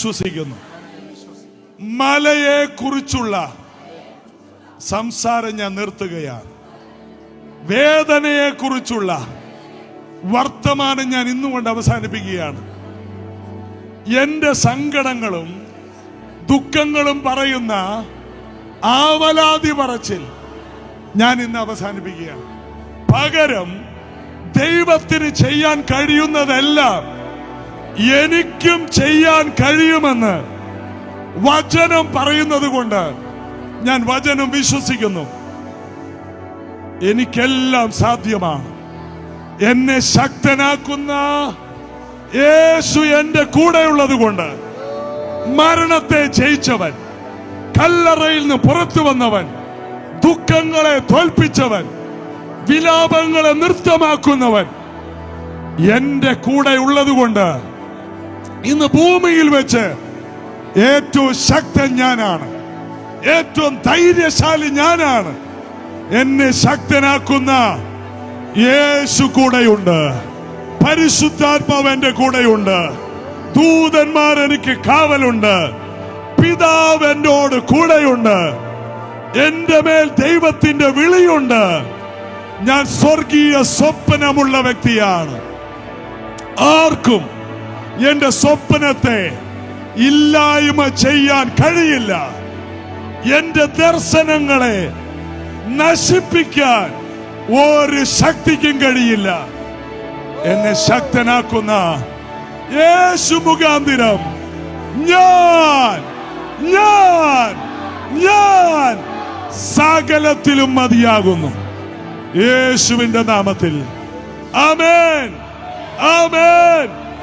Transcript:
വിശ്വസിക്കുന്നു. മലയെ കുറിച്ചുള്ള സംസാരം ഞാൻ നിർത്തുകയാണ്. വേദനയെ കുറിച്ചുള്ള വർത്തമാനം ഞാൻ ഇന്നുകൊണ്ട് അവസാനിപ്പിക്കുകയാണ്. എന്റെ സങ്കടങ്ങളും ദുഃഖങ്ങളും പറയുന്ന ആവലാതി പറച്ചിൽ ഞാൻ ഇന്ന് അവസാനിപ്പിക്കുകയാണ്. പകരം ദൈവത്തിന് ചെയ്യാൻ കഴിയുന്നതെല്ലാം എനിക്കും ചെയ്യാൻ കഴിയുമെന്ന് വചനം പറയുന്നത് കൊണ്ട് ഞാൻ വചനം വിശ്വസിക്കുന്നു. എനിക്കെല്ലാം സാധ്യമാണ്. എന്നെ ശക്തനാക്കുന്ന യേശു എന്റെ കൂടെയുള്ളത് കൊണ്ട് മരണത്തെ ജയിച്ചവൻ, കല്ലറയിൽ നിന്ന് പുറത്തു വന്നവൻ, ദുഃഖങ്ങളെ തോൽപ്പിച്ചവൻ, വിലാപങ്ങളെ നൃത്തമാക്കുന്നവൻ എന്റെ കൂടെ ഉള്ളത് കൊണ്ട് ഇന്ന് ഭൂമിയിൽ വെച്ച് ഏറ്റവും ശക്തൻ ഞാനാണ്, ഏറ്റവും ധൈര്യശാലി ഞാനാണ്. എന്നെ ശക്തനാക്കുന്ന യേശു കൂടെയുണ്ട്. പരിശുദ്ധാത്മാവ് എന്റെ കൂടെയുണ്ട്. ദൂതന്മാർ എനിക്ക് കാവലുണ്ട്. പിതാവ് എന്നോട് കൂടെയുണ്ട്. എന്റെ മേൽ ദൈവത്തിന്റെ വിളിയുണ്ട്. ഞാൻ സ്വർഗീയ സ്വപ്നമുള്ള വ്യക്തിയാണ്. ആർക്കും എന്റെ സ്വപ്നത്തെ ഇല്ലായ്മ ചെയ്യാൻ കഴിയില്ല. എന്റെ ദർശനങ്ങളെ നശിപ്പിക്കാൻ ഒരു ശക്തിക്കും കഴിയില്ല. എന്നെ ശക്തനാക്കുന്ന യേശു മുഖാന്തിരം ഞാൻ ഞാൻ ഞാൻ സകലത്തിലും മതിയാകുന്നു. യേശുവിന്റെ നാമത്തിൽ ആമേൻ, ആമേൻ.